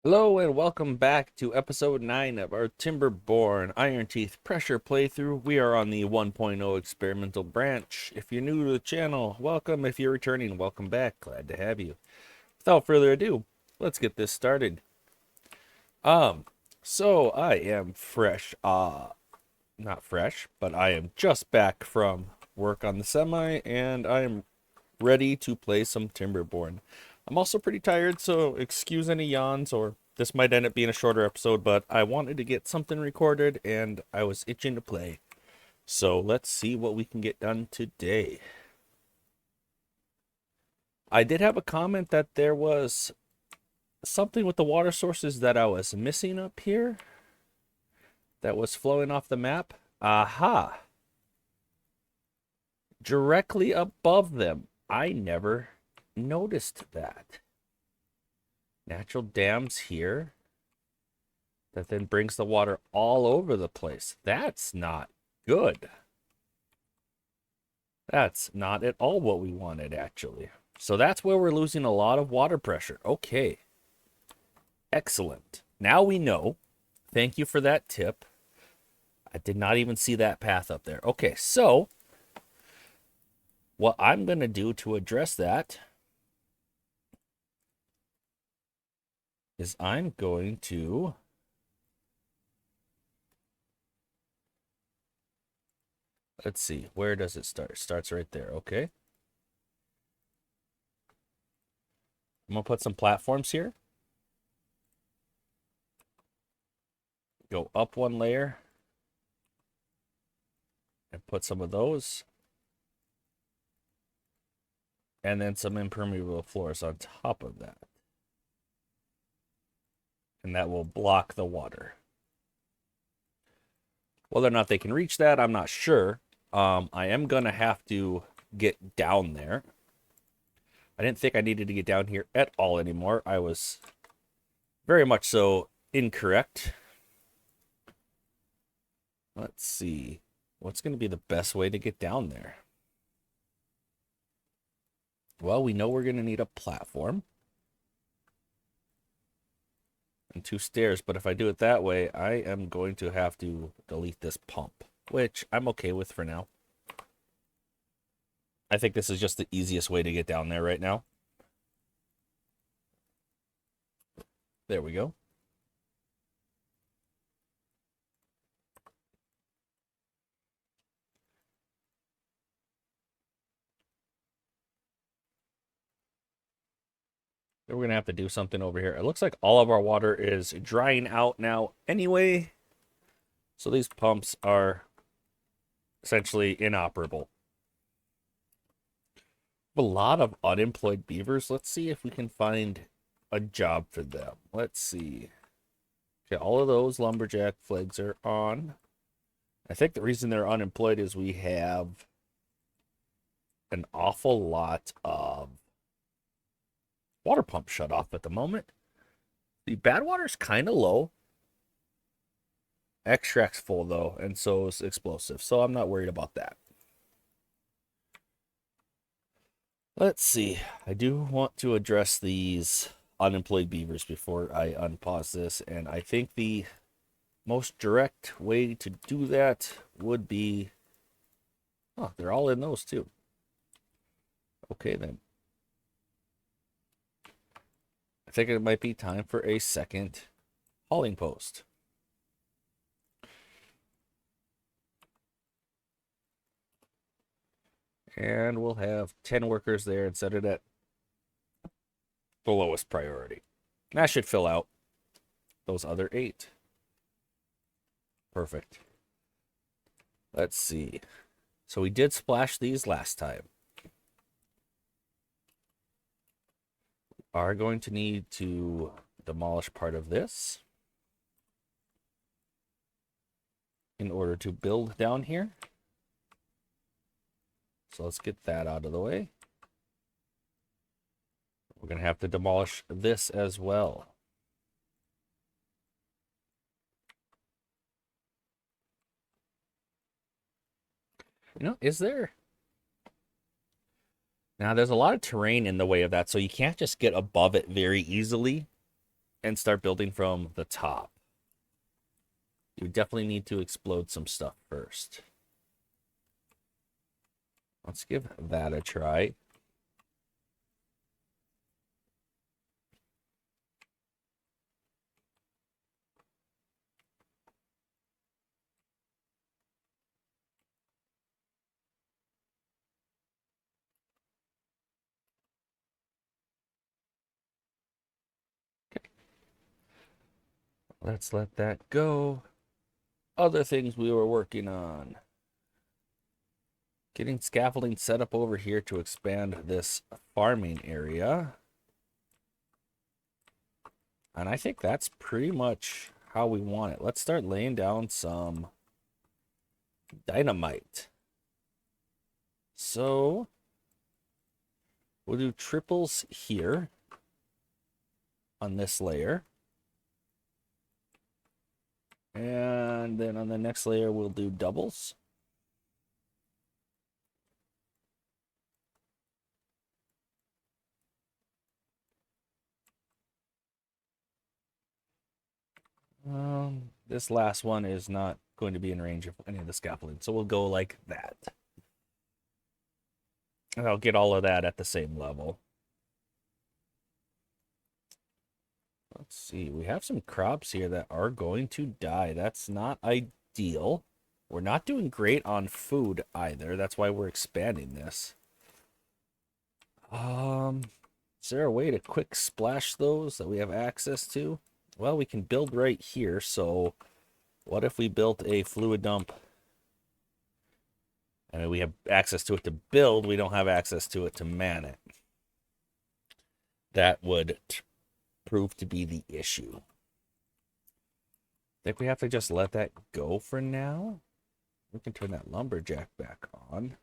Hello and welcome back to episode 9 of our Timberborn Iron Teeth Pressure playthrough. We are on the 1.0 Experimental Branch. If you're new to the channel, welcome. If you're returning, welcome back. Glad to have you. Without further ado, let's get this started. So I am fresh, not fresh, but I am just back from work on the semi and I am ready to play some Timberborn. I'm also pretty tired, so excuse any yawns, or this might end up being a shorter episode, but I wanted to get something recorded and I was itching to play. So let's see what we can get done today. I did have a comment that there was something with the water sources that I was missing up here that was flowing off the map. Aha! Directly above them. I never noticed that. Natural dams here that then brings the water all over the place. That's not good. That's not at all what we wanted, actually. So that's where we're losing a lot of water pressure. Okay. Excellent. Now we know. Thank you for that tip. I did not even see that path up there. Okay, so what I'm going to do to address that is I'm going to let's see, where does it start? It starts right there. Okay. I'm going to put some platforms here. Go up one layer and put some of those. And then some impermeable floors on top of that. And that will block the water. Whether or not they can reach that, I'm not sure. I am going to have to get down there. I didn't think I needed to get down here at all anymore. I was very much so incorrect. Let's see. What's going to be the best way to get down there? Well, we know we're going to need a platform and 2 stairs, but if I do it that way, I am going to have to delete this pump, which I'm okay with for now. I think this is just the easiest way to get down there right now. There we go. Then we're going to have to do something over here. It looks like all of our water is drying out now anyway. So these pumps are essentially inoperable. A lot of unemployed beavers. Let's see if we can find a job for them. Let's see. Okay, all of those lumberjack flags are on. I think the reason they're unemployed is we have an awful lot of water pumps shut off at the moment. The bad water's kind of low. Extract's full though, and so is explosive. So I'm not worried about that. Let's see. I do want to address these unemployed beavers before I unpause this, and I think the most direct way to do that would be... Oh, they're all in those too. Okay, then. I think it might be time for a second hauling post. And we'll have 10 workers there and set it at the lowest priority. That should fill out those other 8. Perfect. Let's see. So we did splash these last time. We are going to need to demolish part of this in order to build down here. So let's get that out of the way. We're going to have to demolish this as well. You know, is there... Now, there's a lot of terrain in the way of that, so you can't just get above it very easily. and start building from the top. You definitely need to explode some stuff first. Let's give that a try. Let's let that go. Other things we were working on. Getting scaffolding set up over here to expand this farming area. And I think that's pretty much how we want it. Let's start laying down some dynamite. So we'll do triples here on this layer. And then on the next layer, we'll do doubles. This last one is not going to be in range of any of the scaffolding, so we'll go like that. And I'll get all of that at the same level. Let's see, we have some crops here that are going to die. That's not ideal. We're not doing great on food either. That's why we're expanding this. Is there a way to quick splash those that we have access to? Well, we can build right here, so what if we built a fluid dump? I mean, we have access to it to build, we don't have access to it to man it. That would prove to be the issue. I think we have to just let that go for now. We can turn that lumberjack back on.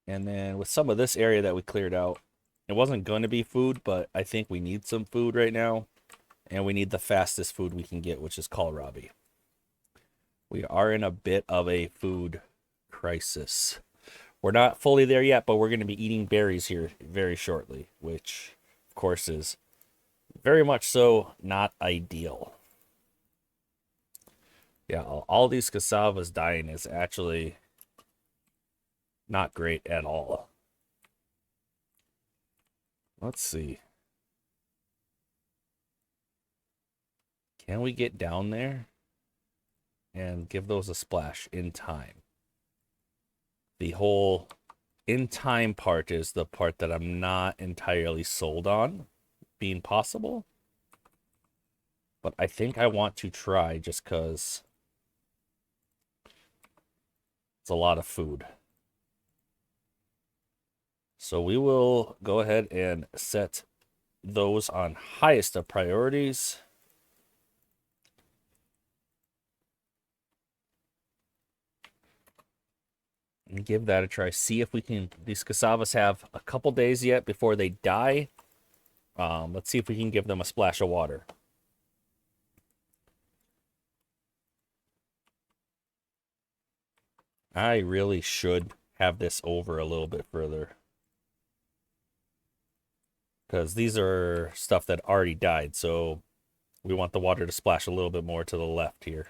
And then with some of this area that we cleared out, it wasn't going to be food, but I think we need some food right now. And we need the fastest food we can get, which is kohlrabi. We are in a bit of a food crisis. We're not fully there yet, but we're going to be eating berries here very shortly, which, of course, is very much so not ideal. Yeah, all these cassavas dying is actually not great at all. Let's see. Can we get down there and give those a splash in time? The whole in time part is the part that I'm not entirely sold on being possible. But I think I want to try just because it's a lot of food. So we will go ahead and set those on highest of priorities. And give that a try. See if we can... These cassavas have a couple days yet before they die. Let's see if we can give them a splash of water. I really should have this over a little bit further. Because these are stuff that already died, so we want the water to splash a little bit more to the left here.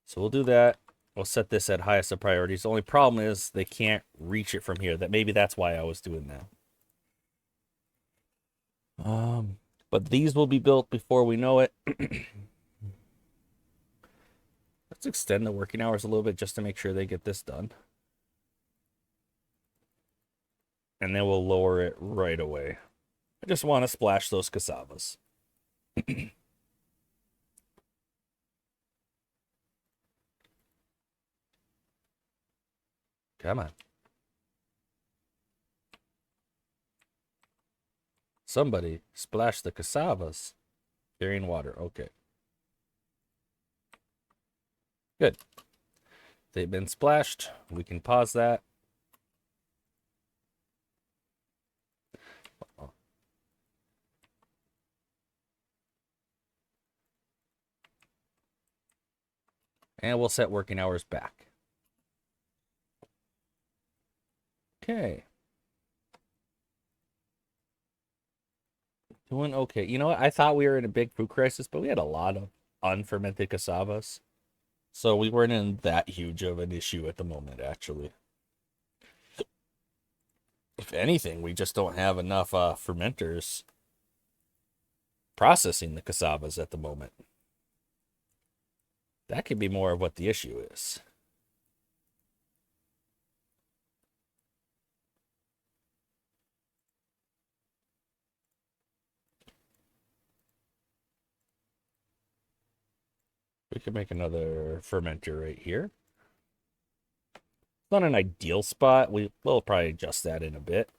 So we'll do that. We'll set this at highest of priorities. The only problem is they can't reach it from here. Maybe that's why I was doing that. But these will be built before we know it. Let's extend the working hours a little bit just to make sure they get this done. And then we'll lower it right away. I just want to splash those cassavas. Come on. Somebody splash the cassavas. Carrying water. Okay. Good. They've been splashed. We can pause that. And we'll set working hours back. Okay. Doing okay. You know what? I thought we were in a big food crisis, but we had a lot of unfermented cassavas. So we weren't in that huge of an issue at the moment, actually. If anything, we just don't have enough fermenters processing the cassavas at the moment. That could be more of what the issue is. We could make another fermenter right here. It's not an ideal spot. We'll probably adjust that in a bit.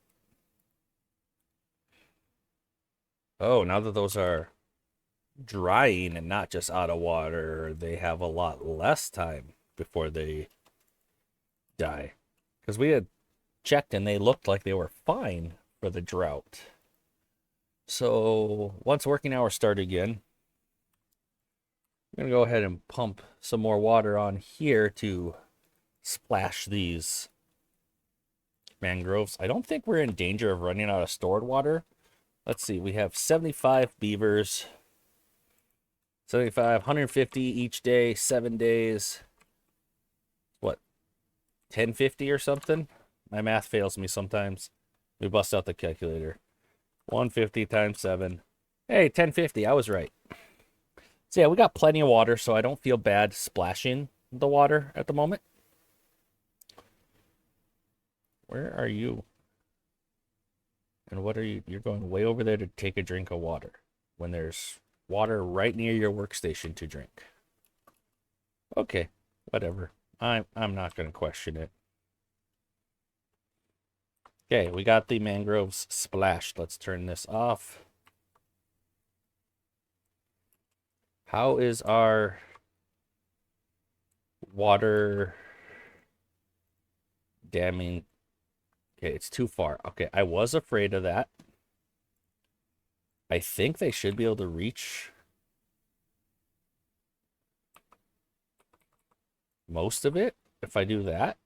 Oh, now that those are drying and not just out of water, they have a lot less time before they die. Because we had checked and they looked like they were fine for the drought. So once working hours start again, I'm going to go ahead and pump some more water on here to splash these mangroves. I don't think we're in danger of running out of stored water. Let's see, we have 75 beavers. 75, 150 each day, 7 days. What, 1050 or something? My math fails me sometimes. We bust out the calculator. 150 times 7. Hey, 1050, I was right. So yeah, we got plenty of water, so I don't feel bad splashing the water at the moment. Where are you? And what are you? You're going way over there to take a drink of water when there's water right near your workstation to drink. Okay, whatever. I'm not going to question it. Okay, we got the mangroves splashed. Let's turn this off. How is our water damming? Okay, it's too far. Okay, I was afraid of that. I think they should be able to reach most of it if I do that.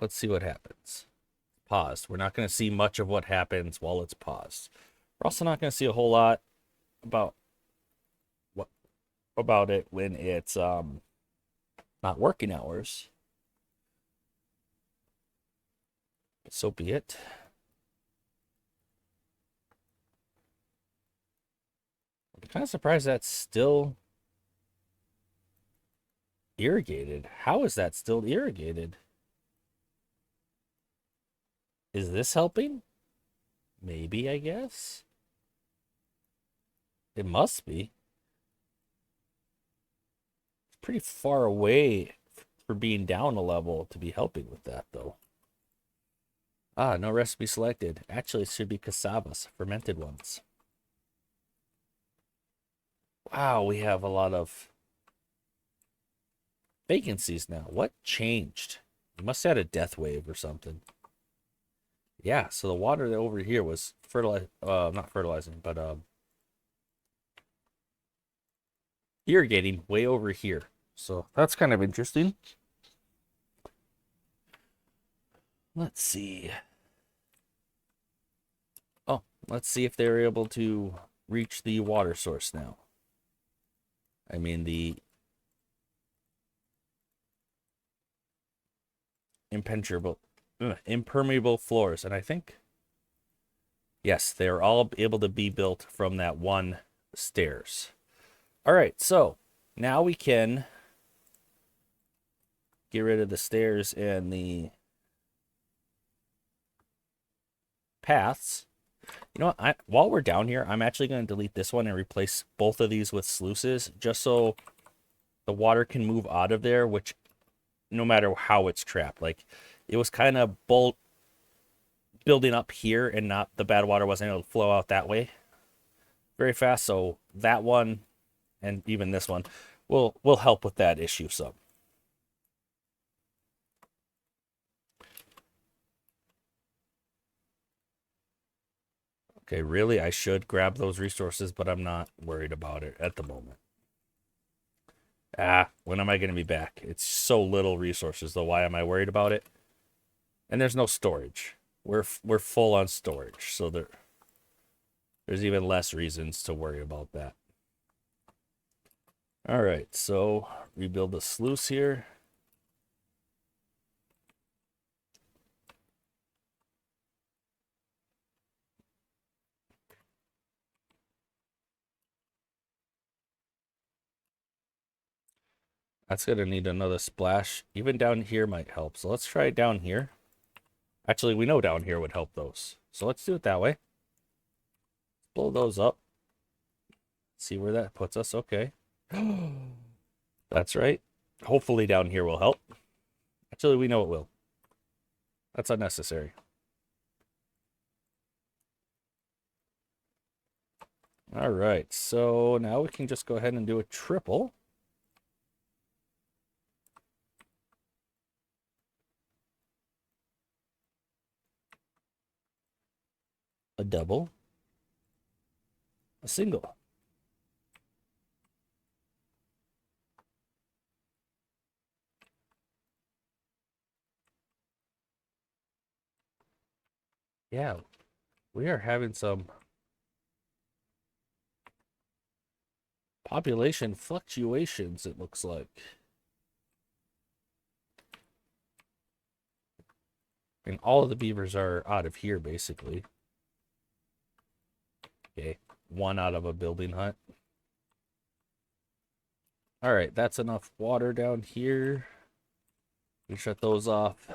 Let's see what happens. Paused. We're not going to see much of what happens while it's paused. We're also not going to see a whole lot about it when it's not working hours. But so be it. I'm kind of surprised that's still irrigated. How is that still irrigated? Is this helping? Maybe, I guess. It must be. It's pretty far away for being down a level to be helping with that, though. Ah, no recipe selected. Actually, it should be cassavas, fermented ones. Wow, we have a lot of vacancies now. What changed? We must have had a death wave or something. Yeah, so the water over here was not fertilizing, but irrigating way over here. So that's kind of interesting. Let's see. Oh, let's see if they're able to reach the water source now. I mean, the impermeable floors. And I think, yes, they're all able to be built from that one stairs. All right, so now we can get rid of the stairs and the paths. You know what? While we're down here, I'm actually going to delete this one and replace both of these with sluices, just so the water can move out of there, which no matter how it's trapped. Like, it was kind of building up here, and not the bad water wasn't able to flow out that way very fast. So that one and even this one will help with that issue some. Okay, really, I should grab those resources, but I'm not worried about it at the moment. When am I going to be back? It's so little resources, though. Why am I worried about it? And there's no storage. We're full on storage, so there's even less reasons to worry about that. All right, so rebuild the sluice here. That's going to need another splash. Even down here might help. So let's try it down here. Actually, we know down here would help those. So let's do it that way. Blow those up. See where that puts us. Okay. That's right. Hopefully down here will help. Actually, we know it will. That's unnecessary. All right. So now we can just go ahead and do a triple. A double, a single. Yeah, we are having some population fluctuations, it looks like. And all of the beavers are out of here, basically. Okay, one out of a building hut. All right, that's enough water down here. We shut those off.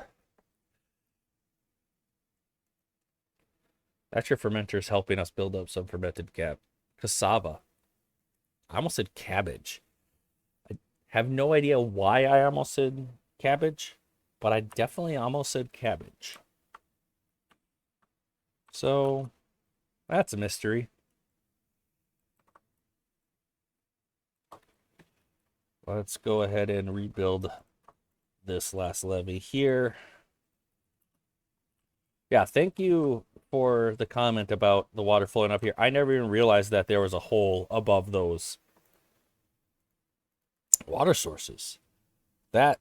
That's your fermenters helping us build up some fermented cassava. I almost said cabbage. I have no idea why I almost said cabbage, but I definitely almost said cabbage. So that's a mystery. Let's go ahead and rebuild this last levee here. Yeah, thank you for the comment about the water flowing up here. I never even realized that there was a hole above those water sources. That,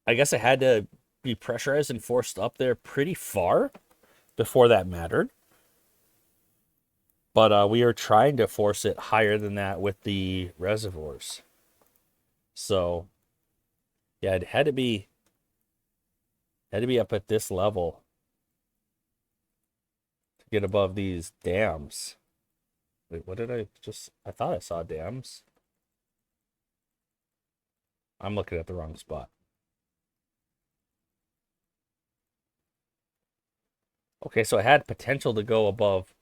I guess it had to be pressurized and forced up there pretty far before that mattered. But we are trying to force it higher than that with the reservoirs. So, yeah, it had to be up at this level to get above these dams. Wait, what did I thought I saw dams. I'm looking at the wrong spot. Okay, so it had potential to go above.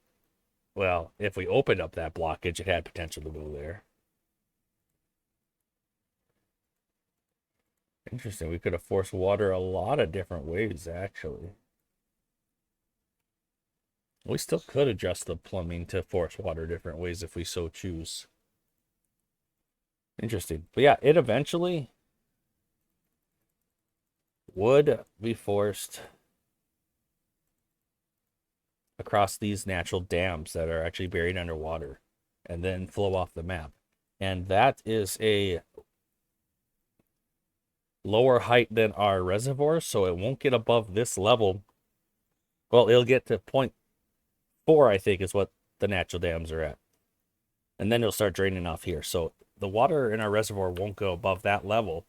Well, if we opened up that blockage, it had potential to go there. Interesting. We could have forced water a lot of different ways, actually. We still could adjust the plumbing to force water different ways if we so choose. Interesting. But yeah, it eventually would be forced across these natural dams that are actually buried underwater and then flow off the map. And that is a lower height than our reservoir, so it won't get above this level. Well, it'll get to 0.4, I think, is what the natural dams are at. And then it'll start draining off here. So the water in our reservoir won't go above that level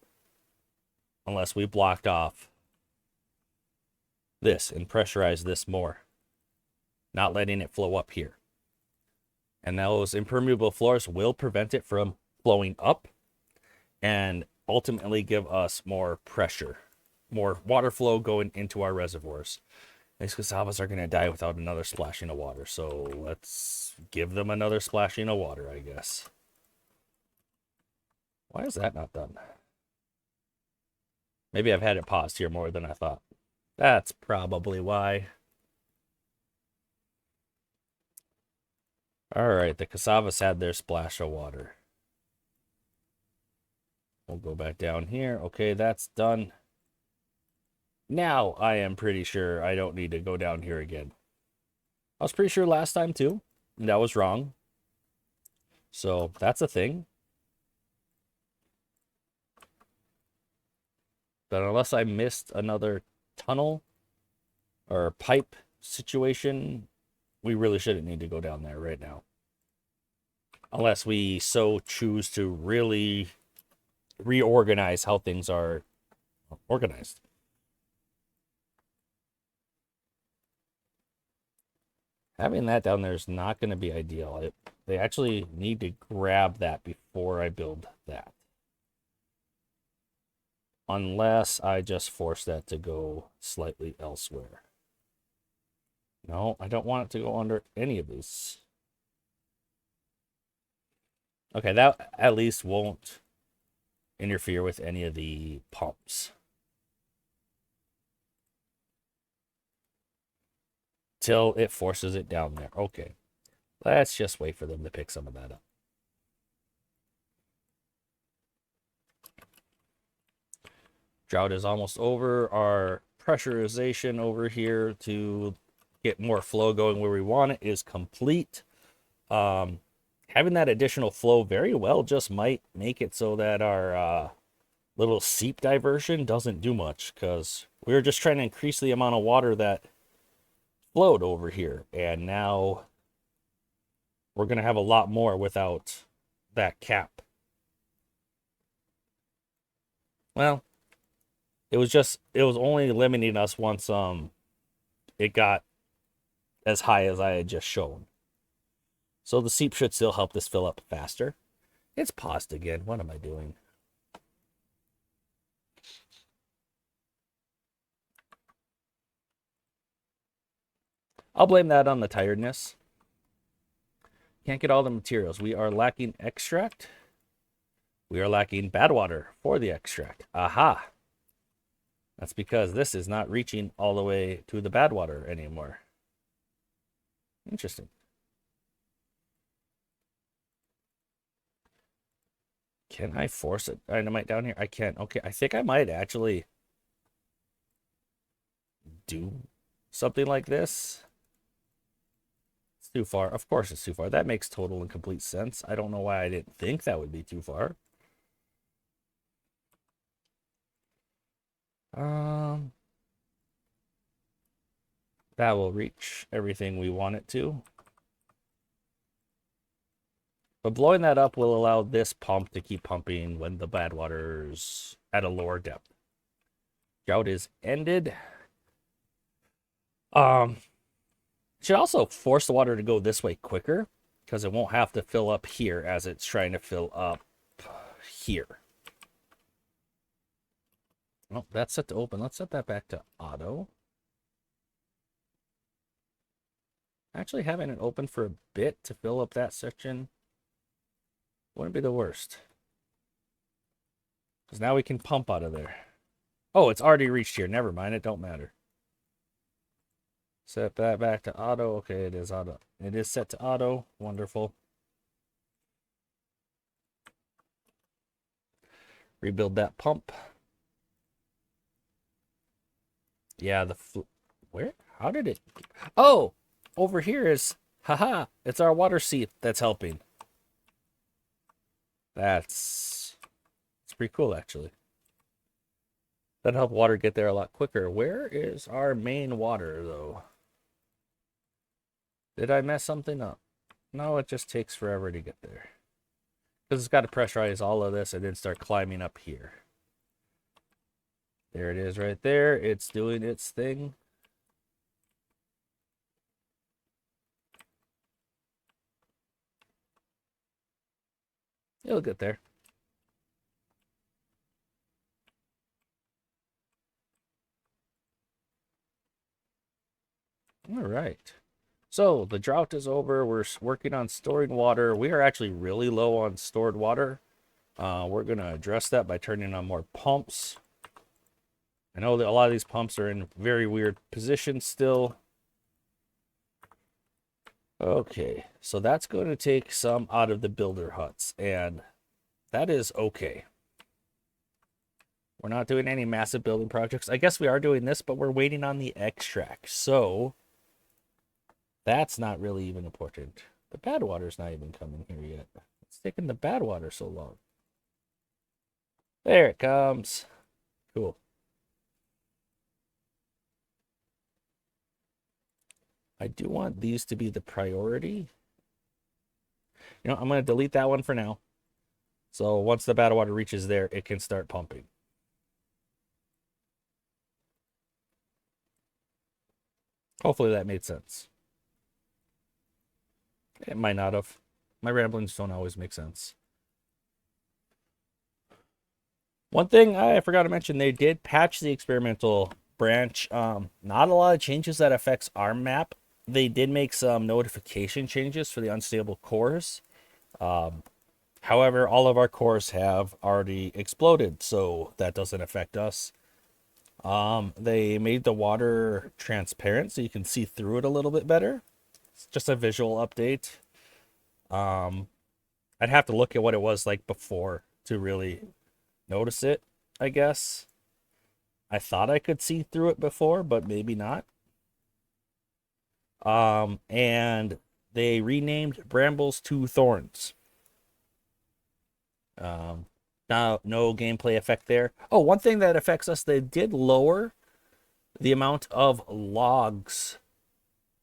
unless we blocked off this and pressurized this more, not letting it flow up here. And those impermeable floors will prevent it from flowing up and ultimately give us more pressure, more water flow going into our reservoirs. These cassavas are going to die without another splashing of water, so let's give them another splashing of water, I guess. Why is that not done? Maybe I've had it paused here more than I thought. That's probably why. All right, the cassavas had their splash of water. We'll go back down here. Okay, that's done. Now I am pretty sure I don't need to go down here again. I was pretty sure last time too, and that was wrong. So that's a thing. But unless I missed another tunnel or pipe situation, we really shouldn't need to go down there right now. Unless we so choose to really reorganize how things are organized. Having that down there is not going to be ideal. They actually need to grab that before I build that. Unless I just force that to go slightly elsewhere. No, I don't want it to go under any of these. Okay, that at least won't interfere with any of the pumps. Till it forces it down there. Okay, let's just wait for them to pick some of that up. Drought is almost over. Our pressurization over here to get more flow going where we want it is complete. Having that additional flow very well just might make it so that our little seep diversion doesn't do much, because we were just trying to increase the amount of water that flowed over here, and now we're going to have a lot more without that cap. Well, it was only limiting us once it got as high as I had just shown. So the seep should still help this fill up faster. It's paused again. What am I doing? I'll blame that on the tiredness. Can't get all the materials. We are lacking extract. We are lacking bad water for the extract. Aha! That's because this is not reaching all the way to the bad water anymore. Interesting. Can I force a dynamite down here? I can't. Okay, I think I might actually do something like this. It's too far. Of course it's too far. That makes total and complete sense. I don't know why I didn't think that would be too far. That will reach everything we want it to. But blowing that up will allow this pump to keep pumping when the bad water's at a lower depth. Drought is ended. Should also force the water to go this way quicker, because it won't have to fill up here as it's trying to fill up here. Oh, that's set to open. Let's set that back to auto. Actually, having it open for a bit to fill up that section wouldn't be the worst. Because now we can pump out of there. Oh, it's already reached here. Never mind. It don't matter. Set that back to auto. Okay, it is auto. It is set to auto. Wonderful. Rebuild that pump. Yeah, where? How did it? Oh, over here is, haha, it's our water seep that's helping. It's pretty cool, actually. That'll help water get there a lot quicker. Where is our main water, though? Did I mess something up? No, it just takes forever to get there. Because it's got to pressurize all of this and then start climbing up here. There it is right there. It's doing its thing. It'll get there. All right. So the drought is over. We're working on storing water. We are actually really low on stored water. We're going to address that by turning on more pumps. I know that a lot of these pumps are in very weird positions still. Okay, so that's going to take some out of the builder huts, and that is okay. We're not doing any massive building projects. I guess we are doing this, but we're waiting on the extract, so that's not really even important. The bad water's not even coming here yet. It's taking the bad water so long. There it comes. Cool. I do want these to be the priority. You know, I'm going to delete that one for now. So once the bad water reaches there, it can start pumping. Hopefully that made sense. It might not have. My ramblings don't always make sense. One thing I forgot to mention, they did patch the experimental branch. Not a lot of changes that affects our map. They did make some notification changes for the unstable cores. However, all of our cores have already exploded, so that doesn't affect us. They made the water transparent so you can see through it a little bit better. It's just a visual update. I'd have to look at what it was like before to really notice it, I guess. I thought I could see through it before, but maybe not. And they renamed Brambles to Thorns. Now, no gameplay effect there. Oh, one thing that affects us, they did lower the amount of logs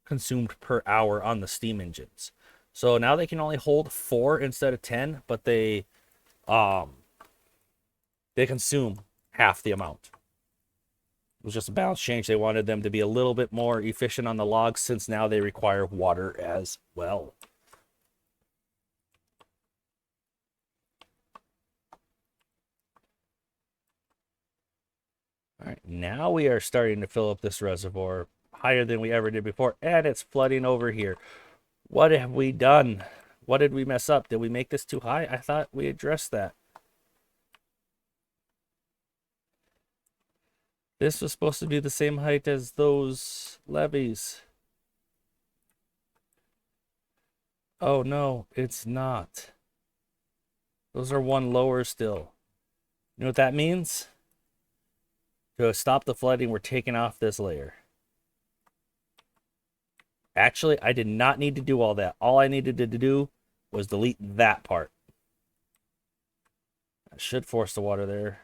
consumed per hour on the steam engines. So now they can only hold 4 instead of 10, but they consume half the amount. It was just a balance change. They wanted them to be a little bit more efficient on the logs since now they require water as well. All right, now we are starting to fill up this reservoir higher than we ever did before, and it's flooding over here. What have we done? What did we mess up? Did we make this too high? I thought we addressed that. This was supposed to be the same height as those levees. Oh no, it's not. Those are one lower still. You know what that means? To stop the flooding, we're taking off this layer. Actually, I did not need to do all that. All I needed to do was delete that part. I should force the water there.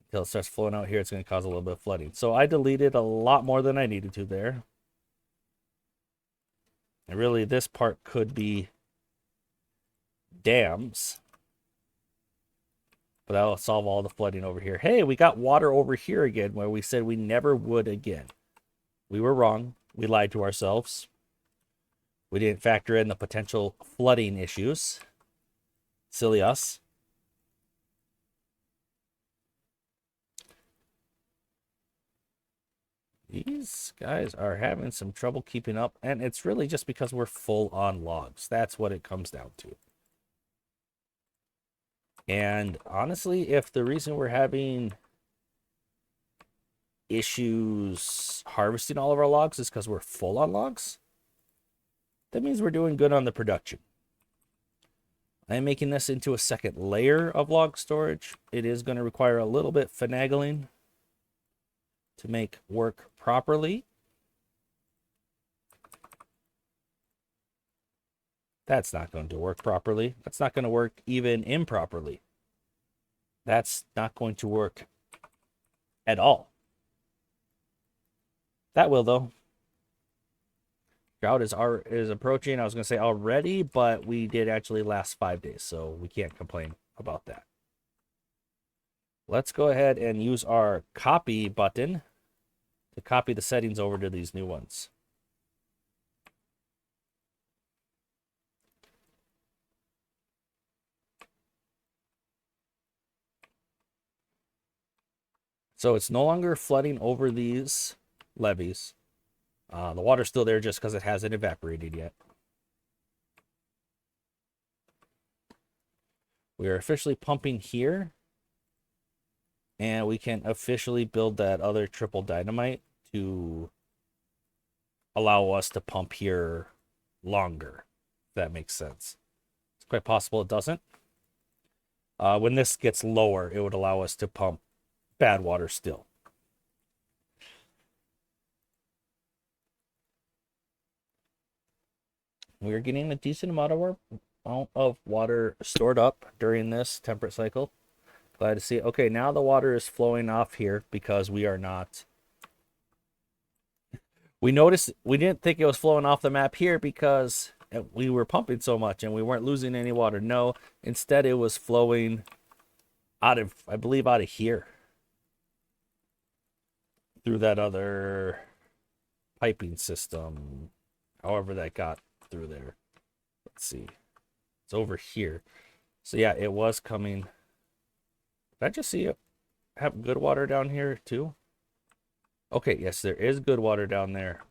Until it starts flowing out here, it's going to cause a little bit of flooding. So I deleted a lot more than I needed to there. And really, this part could be dams. But that'll solve all the flooding over here. Hey, we got water over here again where we said we never would again. We were wrong. We lied to ourselves. We didn't factor in the potential flooding issues. Silly us. These guys are having some trouble keeping up, and it's really just because we're full on logs. That's what it comes down to. And honestly, if the reason we're having issues harvesting all of our logs is because we're full on logs, that means we're doing good on the production. I am making this into a second layer of log storage. It is going to require a little bit finagling to make work properly. That's not going to work properly. That's not going to work even improperly. That's not going to work at all. That will, though. Drought is approaching. I was going to say already, but we did actually last 5 days, so we can't complain about that. Let's go ahead and use our copy button to copy the settings over to these new ones. So it's no longer flooding over these levees. The water's still there just because it hasn't evaporated yet. We are officially pumping here. And we can officially build that other triple dynamite to allow us to pump here longer, if that makes sense. It's quite possible it doesn't. When this gets lower, it would allow us to pump bad water still. We're getting a decent amount of water stored up during this temperate cycle. Glad to see it. Okay, now the water is flowing off here because we're not we didn't think it was flowing off the map here because we were pumping so much and we weren't losing any water. No, instead it was flowing out of, I believe, out of here through that other piping system, however that got through there. Let's see. It's over here. So yeah, it was coming. Did I just see it have good water down here too? Okay, yes, there is good water down there.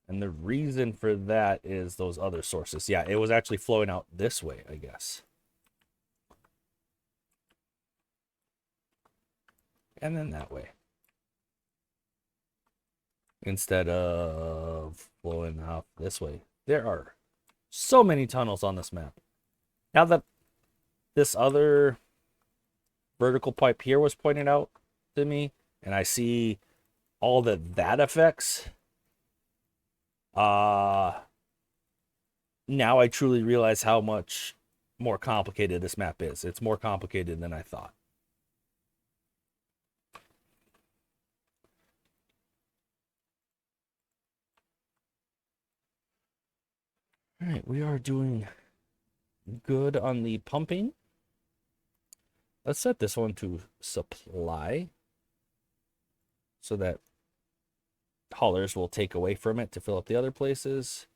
And the reason for that is those other sources. Yeah, it was actually flowing out this way, I guess. And then that way. Instead of flowing out this way. There are so many tunnels on this map. Now that this other vertical pipe here was pointed out to me, and I see all that affects, now I truly realize how much more complicated this map is. It's more complicated than I thought. All right, we are doing good on the pumping. Let's set this one to supply so that haulers will take away from it to fill up the other places.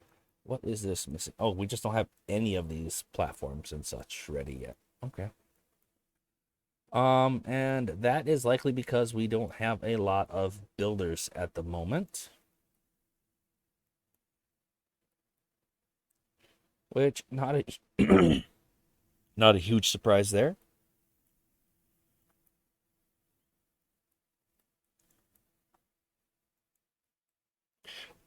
What is this missing? Oh, we just don't have any of these platforms and such ready yet. Okay. And that is likely because we don't have a lot of builders at the moment. Which, not a not a huge surprise there.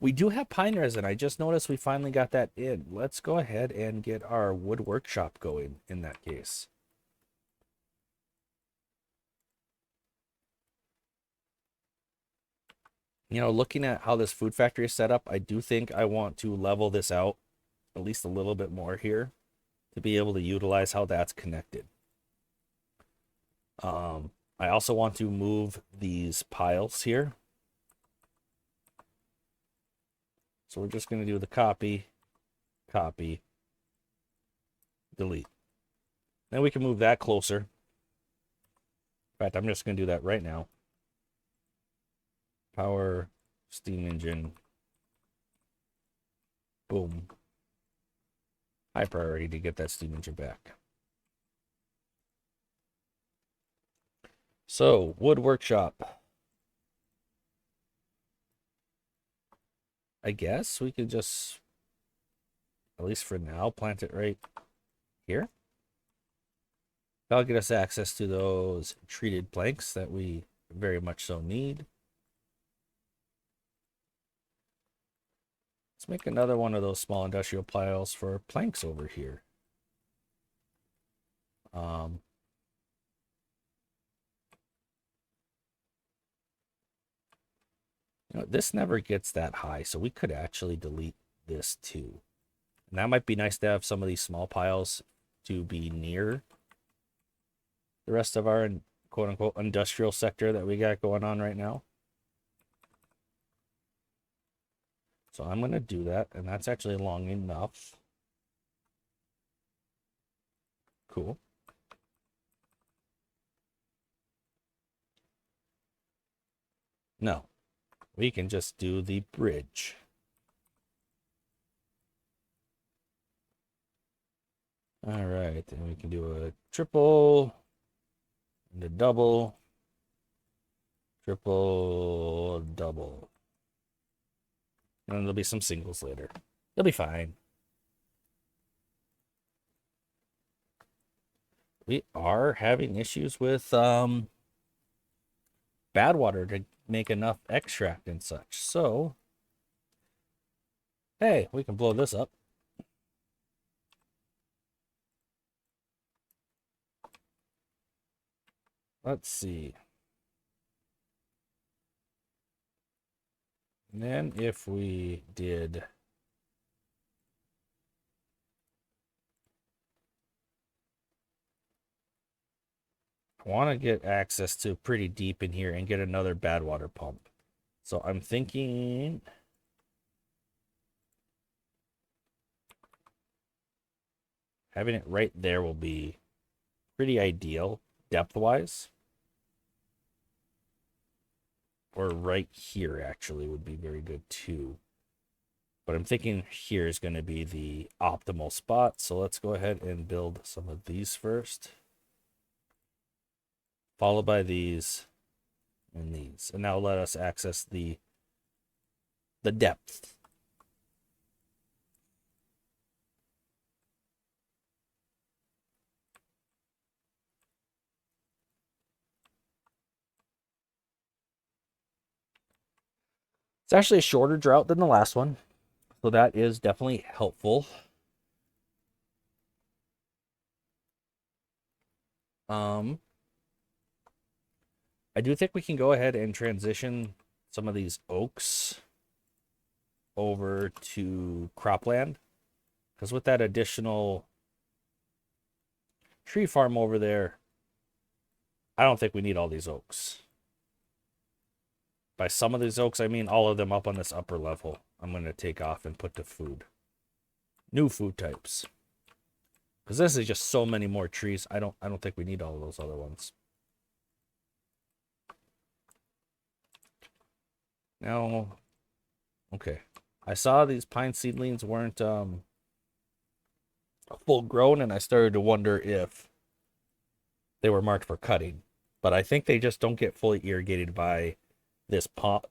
We do have pine resin. I just noticed we finally got that in. Let's go ahead and get our wood workshop going in that case. You know, looking at how this food factory is set up, I do think I want to level this out at least a little bit more here to be able to utilize how that's connected. I also want to move these piles here. So we're just going to do the copy, delete. Then we can move that closer. In fact, I'm just going to do that right now. Power, steam engine. Boom. High priority to get that steam engine back. So, wood workshop. I guess we could just, at least for now, plant it right here. That'll get us access to those treated planks that we very much so need. Let's make another one of those small industrial piles for planks over here. You know, this never gets that high, so we could actually delete this too. And that might be nice to have some of these small piles to be near the rest of our quote-unquote industrial sector that we got going on right now. So I'm going to do that, and that's actually long enough. Cool. No, we can just do the bridge. All right, and we can do a triple and a double, triple, double. And there'll be some singles later. They'll be fine. We are having issues with bad water to make enough extract and such. So, hey, we can blow this up. Let's see. And then if we did I want to get access to pretty deep in here and get another bad water pump. So I'm thinking having it right there will be pretty ideal depth-wise. Or right here, actually, would be very good too. But I'm thinking here is going to be the optimal spot. So let's go ahead and build some of these first. Followed by these and these. And now let us access the depth. It's actually a shorter drought than the last one. So that is definitely helpful. I do think we can go ahead and transition some of these oaks over to cropland. Because with that additional tree farm over there, I don't think we need all these oaks. By some of these oaks, I mean all of them up on this upper level. I'm going to take off and put to food. New food types. Because this is just so many more trees. I don't think we need all of those other ones. Now, okay. I saw these pine seedlings weren't full grown, and I started to wonder if they were marked for cutting. But I think they just don't get fully irrigated by this pump.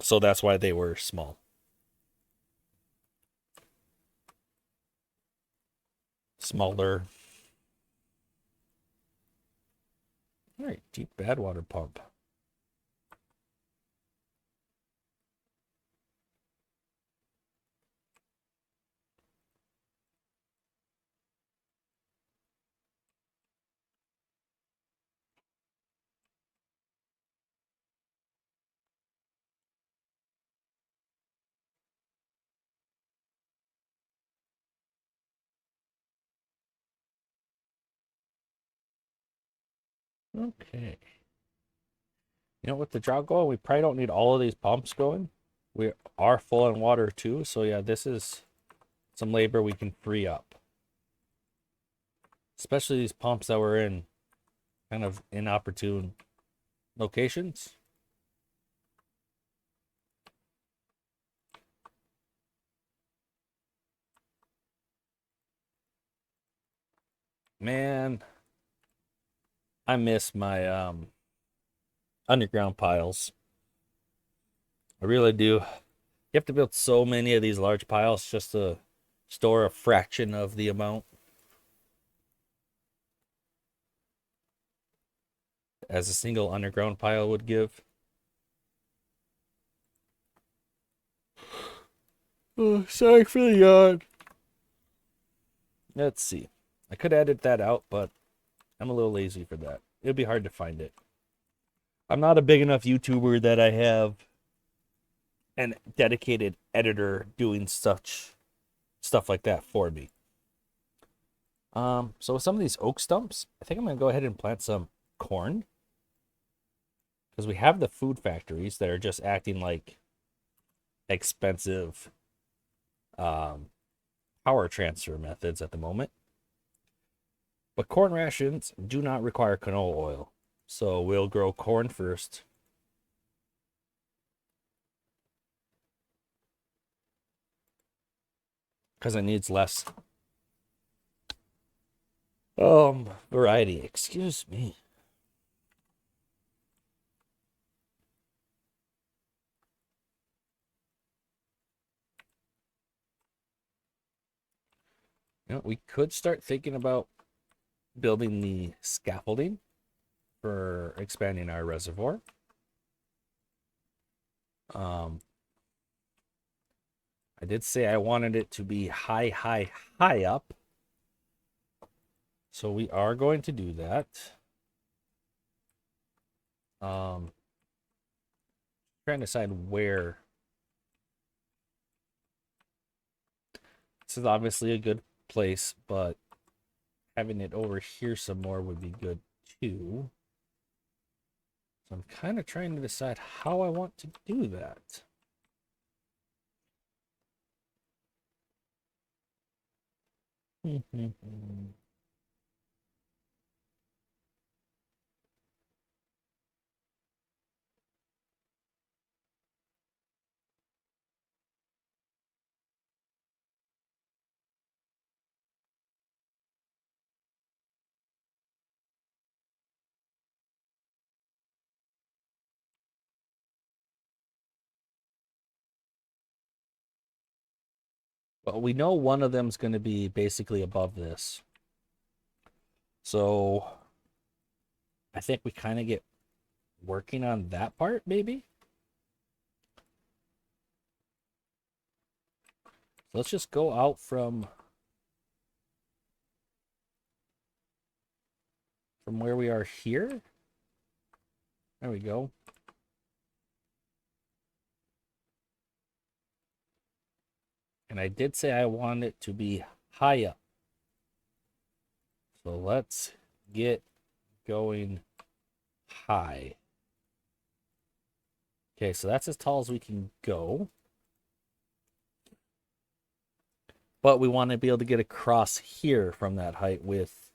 So that's why they were small. Smaller. All right, deep bad water pump. Okay. You know, with the drought going, we probably don't need all of these pumps going. We are full on water too. So yeah, this is some labor we can free up. Especially these pumps that were in kind of inopportune locations. Man, I miss my underground piles. I really do. You have to build so many of these large piles just to store a fraction of the amount as a single underground pile would give. Oh, sorry for the yawn. Let's see. I could edit that out, but I'm a little lazy for that. It'd be hard to find it. I'm not a big enough YouTuber that I have an dedicated editor doing stuff like that for me. So with some of these oak stumps, I think I'm gonna go ahead and plant some corn. Because we have the food factories that are just acting like expensive power transfer methods at the moment. But corn rations do not require canola oil. So we'll grow corn first. Because it needs less variety. Excuse me. You know, we could start thinking about building the scaffolding for expanding our reservoir. I did say I wanted it to be high up. So we are going to do that. Trying to decide where. This is obviously a good place, but having it over here some more would be good too. I'm kind of trying to decide how I want to do that. Well, we know one of them's going to be basically above this. So I think we kind of get working on that part, maybe. So let's just go out from where we are here. There we go. And I did say I want it to be high up. So let's get going high. Okay, so that's as tall as we can go. But we want to be able to get across here from that height with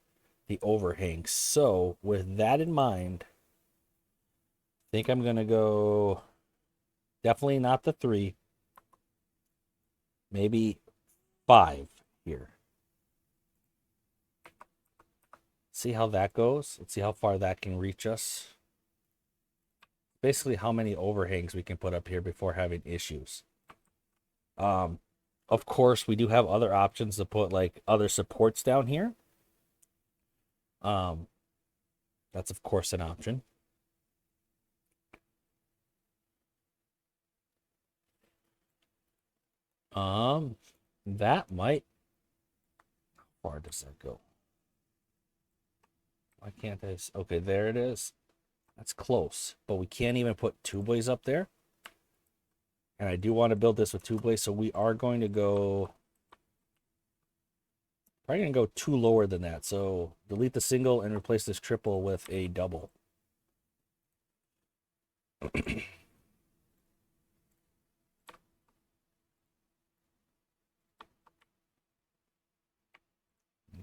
the overhang. So with that in mind, I think I'm going to go definitely not the 3, maybe 5 here. See how that goes. Let's see how far that can reach us. Basically how many overhangs we can put up here before having issues. Of course, we do have other options to put like other supports down here. That's of course an option. That might. How far does that go? Why can't I? Okay, there it is. That's close, but we can't even put 2-ways up there. And I do want to build this with 2-ways, so we are going to go. Probably going to go 2 lower than that. So delete the single and replace this triple with a double. Make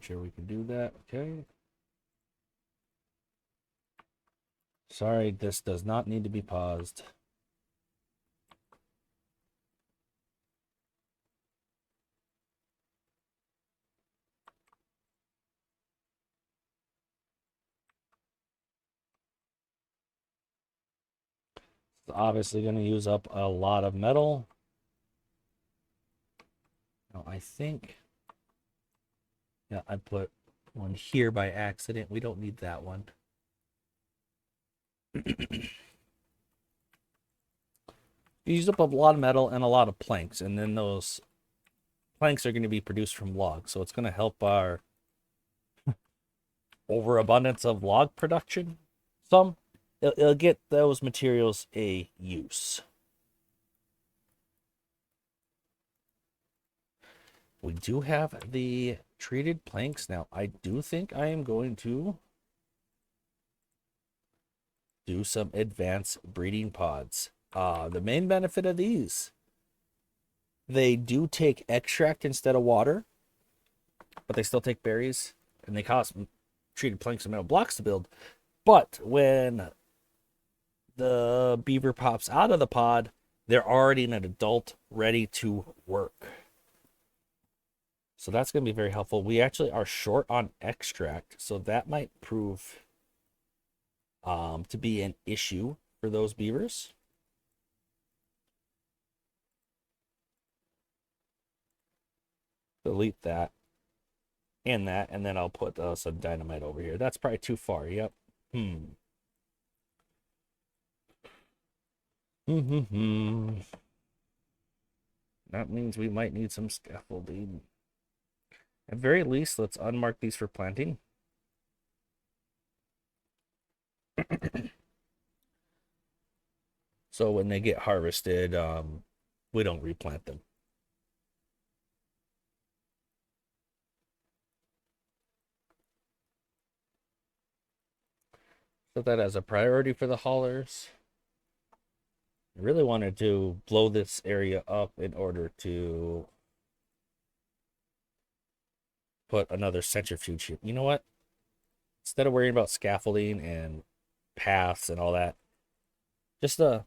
sure we can do that. Okay. Sorry, this does not need to be paused. It's obviously going to use up a lot of metal. Now, I think, yeah, I put one here by accident. We don't need that one. You use up a lot of metal and a lot of planks, and then those planks are going to be produced from logs, so it's going to help our overabundance of log production. It'll get those materials a use. We do have the treated planks now. I do think I am going to do some advanced breeding pods. The main benefit of these, they do take extract instead of water, but they still take berries, and they cost treated planks and metal blocks to build. But when the beaver pops out of the pod, they're already an adult ready to work. So that's going to be very helpful. We actually are short on extract, so that might prove to be an issue for those beavers. Delete that and that, and then I'll put some dynamite over here. That's probably too far. Yep. That means we might need some scaffolding. At very least, let's unmark these for planting. So when they get harvested, we don't replant them. Set that as a priority for the haulers. I really wanted to blow this area up in order to put another centrifuge here. You know what? Instead of worrying about scaffolding and paths and all that, just the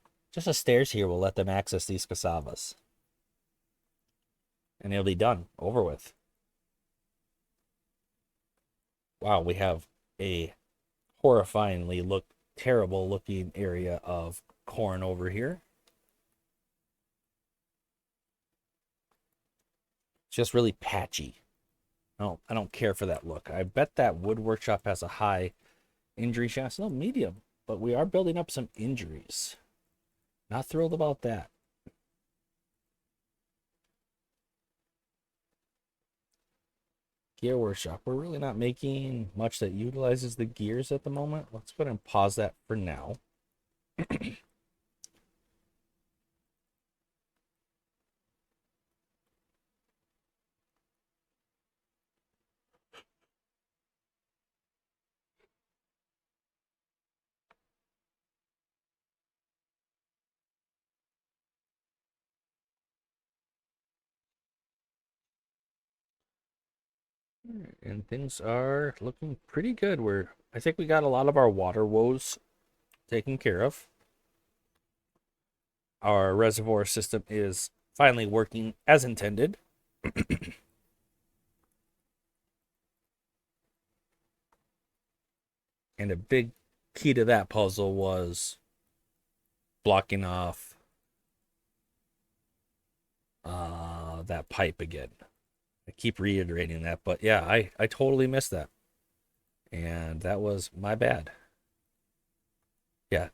stairs here will let them access these cassavas. And it'll be done, over with. Wow, we have a horrifyingly terrible looking area of corn over here. It's just really patchy. I don't care for that look. I bet that wood workshop has a high injury chance. No, medium. But we are building up some injuries. Not thrilled about that. Gear workshop. We're really not making much that utilizes the gears at the moment. Let's go ahead and pause that for now. And things are looking pretty good. I think we got a lot of our water woes taken care of. Our reservoir system is finally working as intended. And a big key to that puzzle was blocking off that pipe again. I keep reiterating that, but yeah, I totally missed that. And that was my bad. Yeah,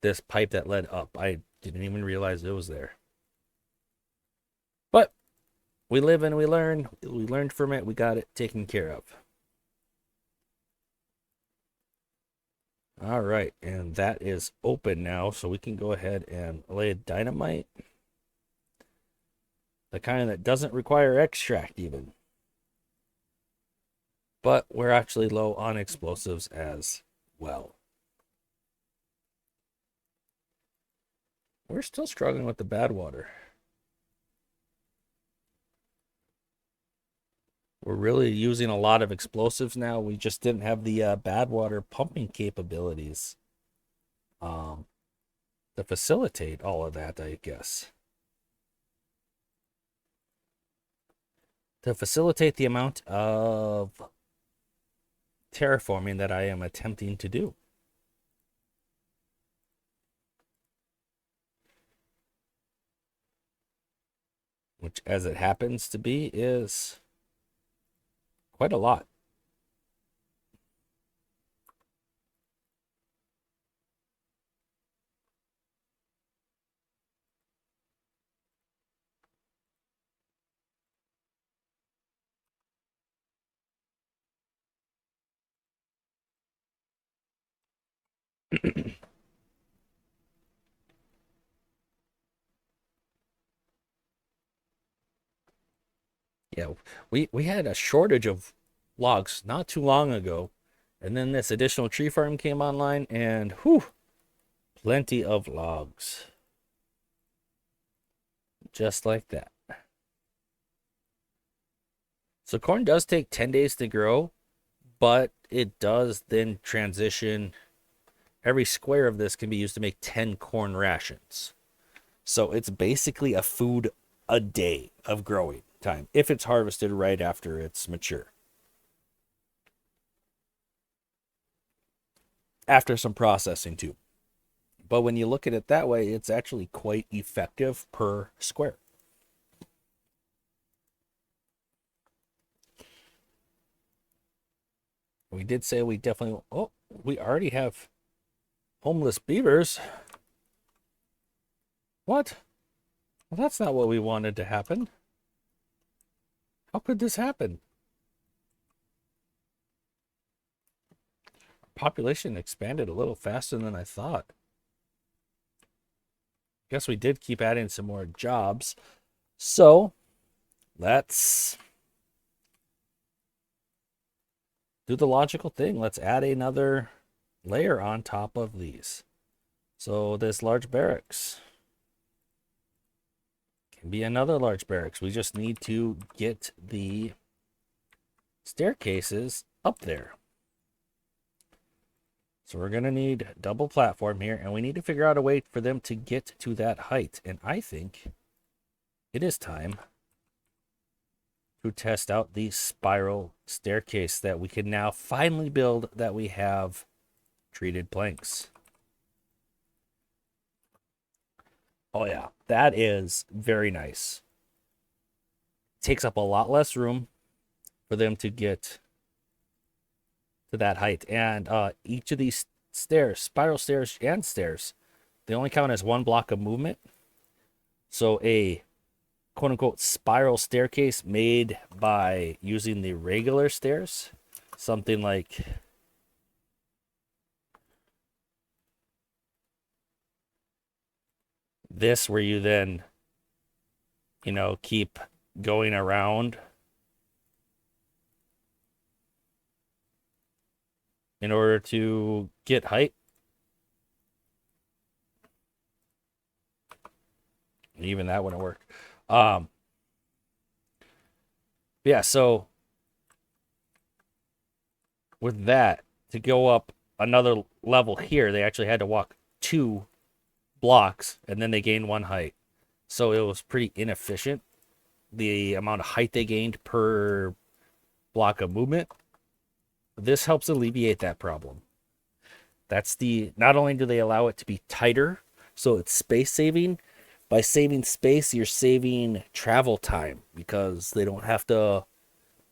this pipe that led up, I didn't even realize it was there. But we live and we learn. We learned from it. We got it taken care of. All right, and that is open now, so we can go ahead and lay a dynamite. The kind that doesn't require extract even. But we're actually low on explosives as well. We're still struggling with the bad water. We're really using a lot of explosives now. We just didn't have the bad water pumping capabilities to facilitate all of that, I guess. To facilitate the amount of terraforming that I am attempting to do. Which, as it happens to be, is quite a lot. Yeah, we had a shortage of logs not too long ago, and then this additional tree farm came online, and whew, plenty of logs. Just like that. So corn does take 10 days to grow, but it does then transition. Every square of this can be used to make 10 corn rations. So it's basically a food a day of growing time if it's harvested right after it's mature. After some processing too. But when you look at it that way, it's actually quite effective per square. We did say we definitely, oh, we already have homeless beavers. What? Well, that's not what we wanted to happen. How could this happen? Population expanded a little faster than I thought. Guess we did keep adding some more jobs. So let's do the logical thing. Let's add another layer on top of these. So this large barracks can be another large barracks. We just need to get the staircases up there. So we're going to need double platform here, and we need to figure out a way for them to get to that height. And I think it is time to test out the spiral staircase that we can now finally build that we have treated planks. Oh yeah, that is very nice. Takes up a lot less room for them to get to that height. And each of these stairs, spiral stairs and stairs, they only count as one block of movement. So a quote unquote spiral staircase made by using the regular stairs, something like this, where you then, keep going around in order to get height. Even that wouldn't work. Yeah, so with that, to go up another level here, they actually had to walk 2 blocks, and then they gained 1 height. So it was pretty inefficient, the amount of height they gained per block of movement. This helps alleviate that problem. Not only do they allow it to be tighter, so it's space saving. By saving space, you're saving travel time because they don't have to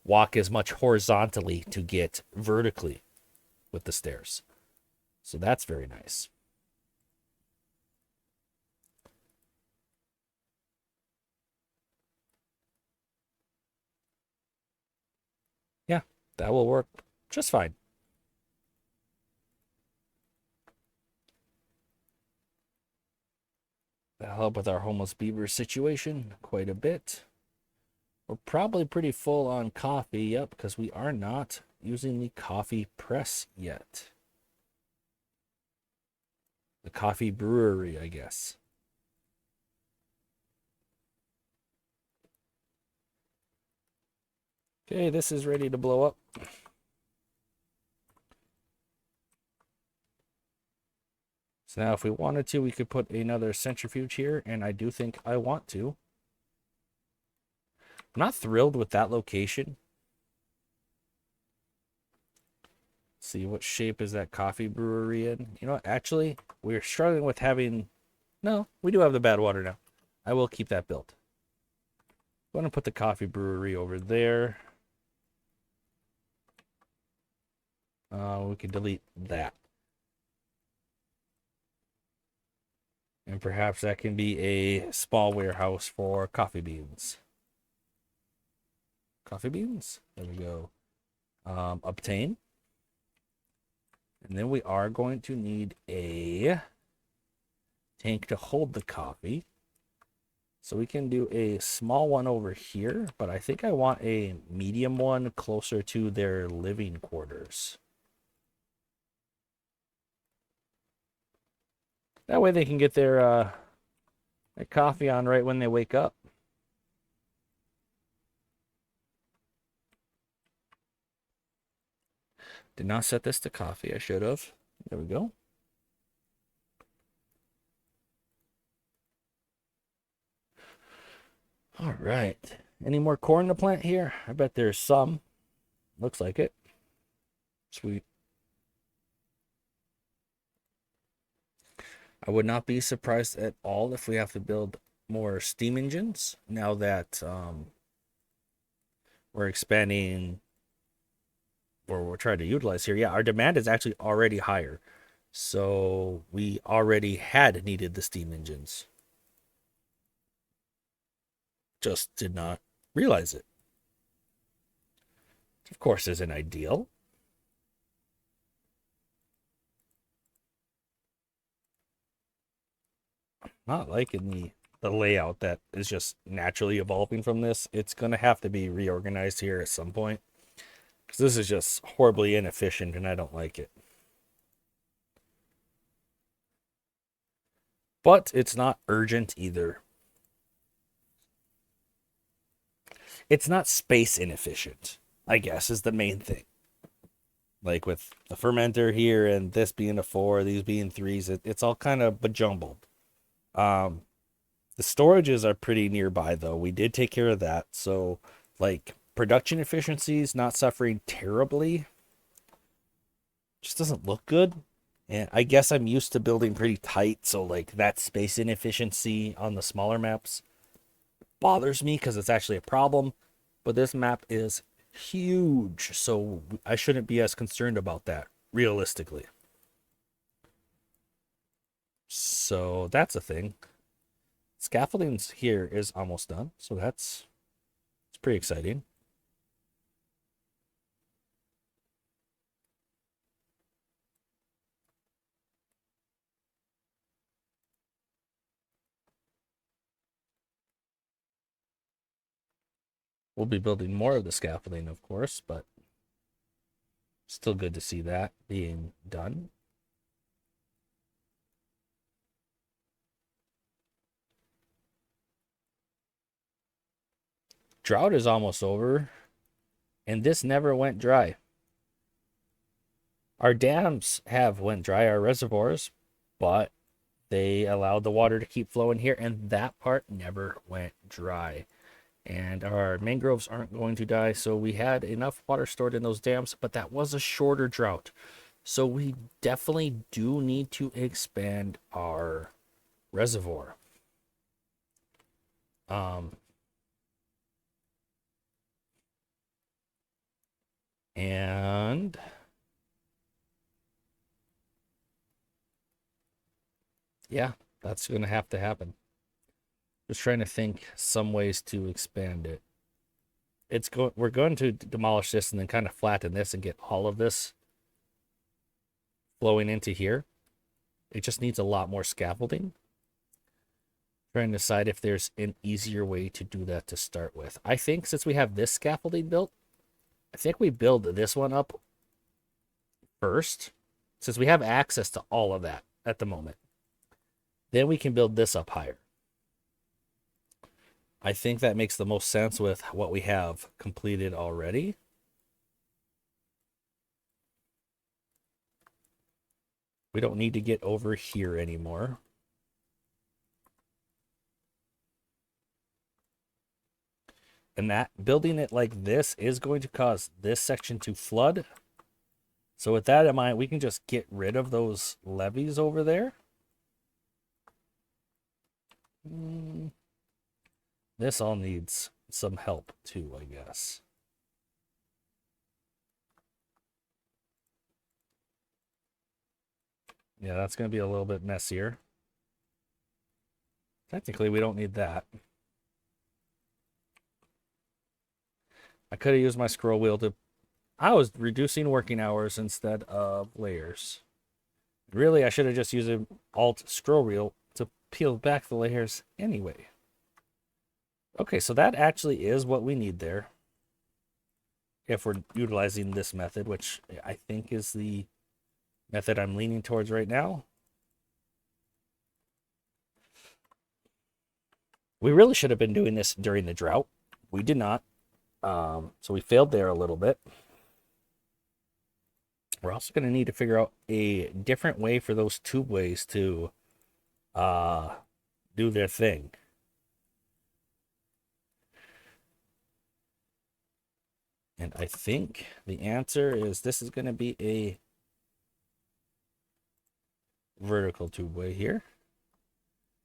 walk as much horizontally to get vertically with the stairs. So that's very nice. Yeah, that will work just fine. That'll help with our homeless beaver situation quite a bit. We're probably pretty full on coffee, yep, because we are not using the coffee press yet. The coffee brewery, I guess. Okay, this is ready to blow up. So now if we wanted to, we could put another centrifuge here, and I do think I want to. I'm not thrilled with that location. Let's see, what shape is that coffee brewery in? You know what, actually, we're struggling with having... No, we do have the bad water now. I will keep that built. I'm going to put the coffee brewery over there. We can delete that. And perhaps that can be a small warehouse for coffee beans. Coffee beans. There we go. Obtain. And then we are going to need a tank to hold the coffee. So we can do a small one over here, but I think I want a medium one closer to their living quarters. That way they can get their coffee on right when they wake up. Did not set this to coffee. I should have. There we go. All right. Any more corn to plant here? I bet there's some. Looks like it. Sweet. I would not be surprised at all if we have to build more steam engines now that we're expanding, or we're trying to utilize here. Yeah, our demand is actually already higher. So we already had needed the steam engines. Just did not realize it. Of course, isn't ideal. Not liking the layout that is just naturally evolving from this. It's going to have to be reorganized here at some point, because this is just horribly inefficient and I don't like it. But it's not urgent either. It's not space inefficient, I guess, is the main thing. Like with the fermenter here and this being a 4, these being 3s, it's all kind of bejumbled. Um, the storages are pretty nearby though. We did take care of that. So like production efficiencies not suffering terribly. Just doesn't look good. And I guess I'm used to building pretty tight, so like that space inefficiency on the smaller maps bothers me because it's actually a problem. But this map is huge, so I shouldn't be as concerned about that realistically. So that's a thing. Scaffoldings here is almost done, so it's pretty exciting. We'll be building more of the scaffolding, of course, but still good to see that being done. Drought is almost over, and this never went dry. Our dams have went dry, our reservoirs, but they allowed the water to keep flowing here, and that part never went dry. And our mangroves aren't going to die, so we had enough water stored in those dams, but that was a shorter drought. So we definitely do need to expand our reservoir. And yeah, that's going to have to happen. Just trying to think some ways to expand it. We're going to demolish this and then kind of flatten this and get all of this flowing into here. It just needs a lot more scaffolding. Trying to decide if there's an easier way to do that to start with. I think since we have this scaffolding built, I think we build this one up first, since we have access to all of that at the moment. Then we can build this up higher. I think that makes the most sense with what we have completed already. We don't need to get over here anymore. And that building it like this is going to cause this section to flood. So with that in mind, we can just get rid of those levees over there. This all needs some help too, I guess. Yeah, that's going to be a little bit messier. Technically, we don't need that. I could have used my scroll wheel to... I was reducing working hours instead of layers. Really, I should have just used an Alt scroll wheel to peel back the layers anyway. Okay, so that actually is what we need there. If we're utilizing this method, which I think is the method I'm leaning towards right now. We really should have been doing this during the drought. We did not. So we failed there a little bit. We're also going to need to figure out a different way for those tubeways to do their thing. And I think the answer is this is going to be a vertical tubeway here.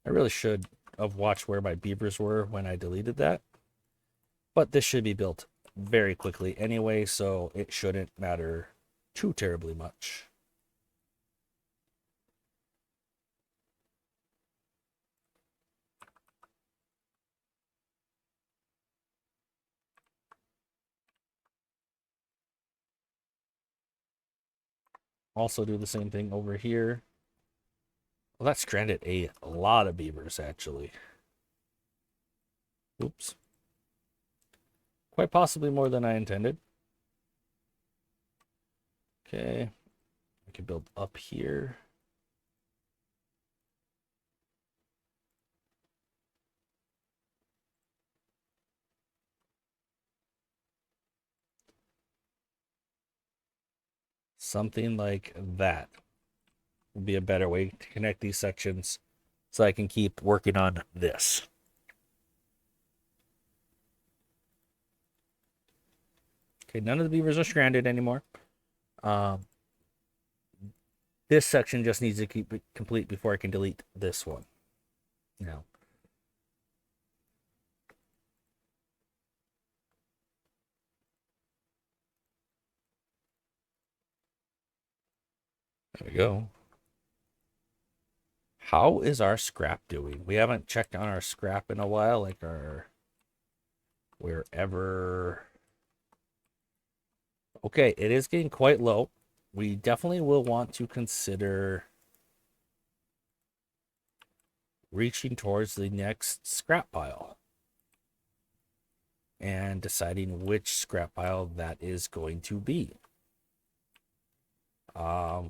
I really should have watched where my beavers were when I deleted that. But this should be built very quickly anyway, so it shouldn't matter too terribly much. Also do the same thing over here. Well, that stranded a lot of beavers, actually. Oops. Quite possibly more than I intended. Okay. I can build up here. Something like that would be a better way to connect these sections so I can keep working on this. Okay, none of the beavers are stranded anymore. This section just needs to keep it complete before I can delete this one. Now, there we go. How is our scrap doing? We haven't checked on our scrap in a while, like our wherever. Okay, it is getting quite low. We definitely will want to consider reaching towards the next scrap pile and deciding which scrap pile that is going to be.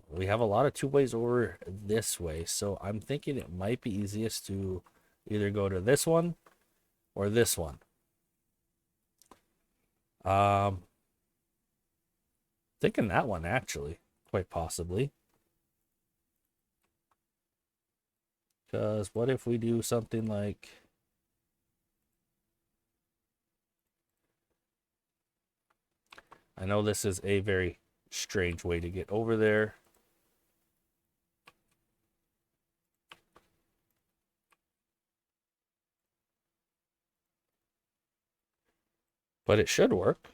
We have a lot of two ways over this way, so I'm thinking it might be easiest to either go to this one or this one. Thinking that one actually, quite possibly. Because what if we do something like, I know this is a very strange way to get over there. But it should work.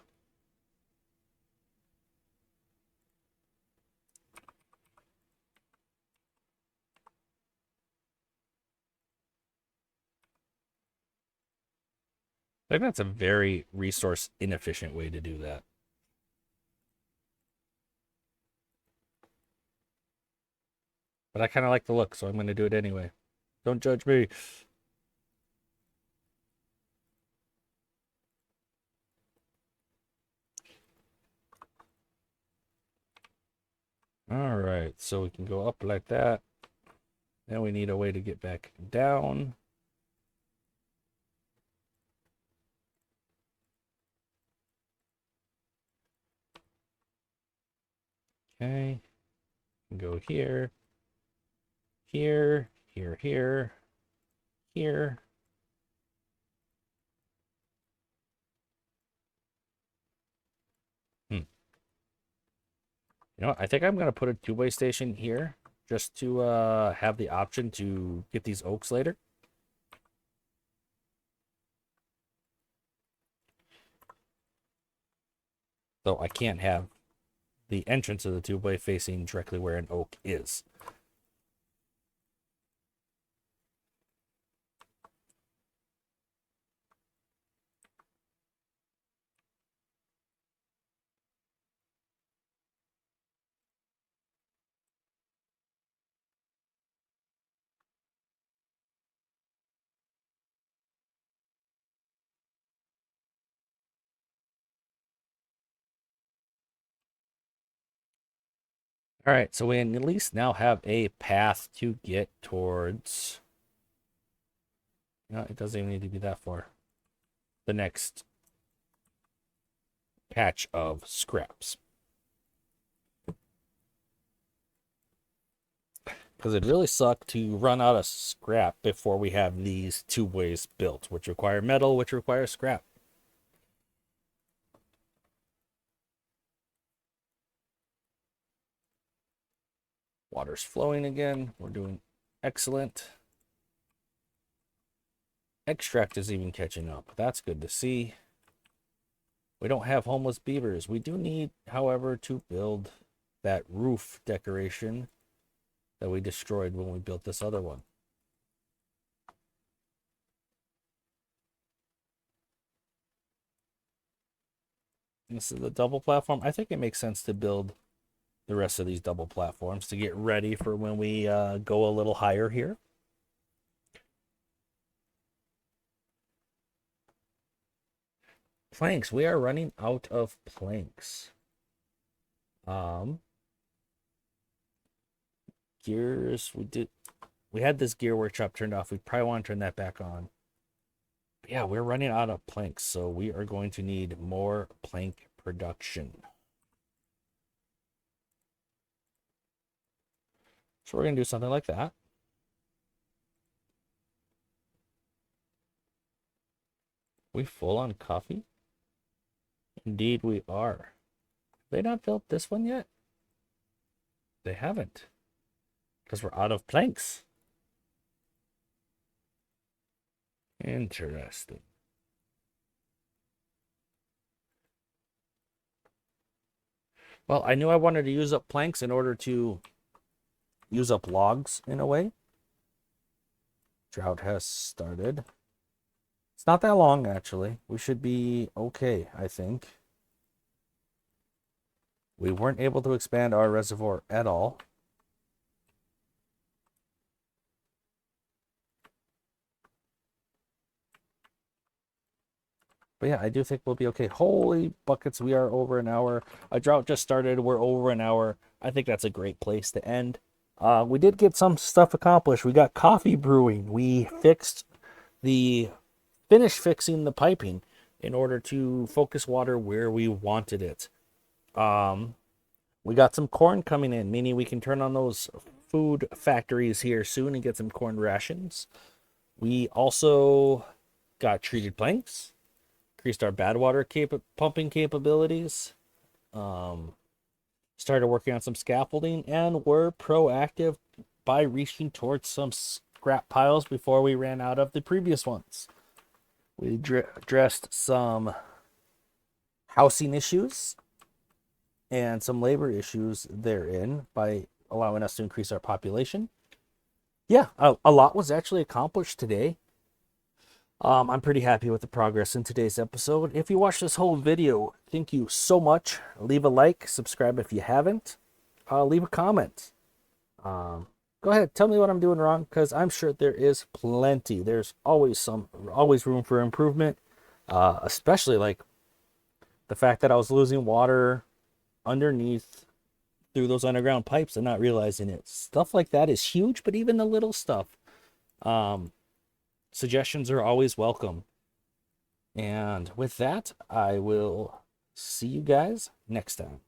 I think that's a very resource inefficient way to do that. But I kind of like the look, so I'm going to do it anyway. Don't judge me. All right, so we can go up like that. Then we need a way to get back down. Okay, go here, here, here, here, here. You know what? I think I'm going to put a two-way station here just to have the option to get these oaks later. So I can't have the entrance of the two-way facing directly where an oak is. All right, so we at least now have a path to get towards. No, it doesn't even need to be that far. The next patch of scraps. Because it'd really suck to run out of scrap before we have these two ways built, which require metal, which requires scrap. Water's flowing again. We're doing excellent. Extract is even catching up. That's good to see. We don't have homeless beavers. We do need, however, to build that roof decoration that we destroyed when we built this other one. This is the double platform. I think it makes sense to build the rest of these double platforms to get ready for when we go a little higher here. Planks. We are running out of planks. Gears. We had this gear workshop turned off. We probably want to turn that back on. But yeah, we're running out of planks, so we are going to need more plank production. So we're going to do something like that. We full on coffee? Indeed we are. Have they not built this one yet? They haven't. Because we're out of planks. Interesting. Well, I knew I wanted to use up planks in order to use up logs in a way. Drought has started. It's not that long, actually. We should be okay, I think. We weren't able to expand our reservoir at all. But yeah, I do think we'll be okay. Holy buckets, we are over an hour. A drought just started. We're over an hour. I think that's a great place to end. We did get some stuff accomplished. We got coffee brewing. We finished fixing the piping in order to focus water where we wanted it. We got some corn coming in, meaning we can turn on those food factories here soon and get some corn rations. We also got treated planks, increased our bad water pumping capabilities, started working on some scaffolding, and were proactive by reaching towards some scrap piles before we ran out of the previous ones. We addressed some housing issues and some labor issues therein by allowing us to increase our population. Yeah, a lot was actually accomplished today. I'm pretty happy with the progress in today's episode. If you watched this whole video, thank you so much. Leave a like, subscribe if you haven't. Leave a comment. Go ahead, tell me what I'm doing wrong, because I'm sure there is plenty. There's always room for improvement, especially like the fact that I was losing water underneath through those underground pipes and not realizing it. Stuff like that is huge, but even the little stuff. Suggestions are always welcome. And with that, I will see you guys next time.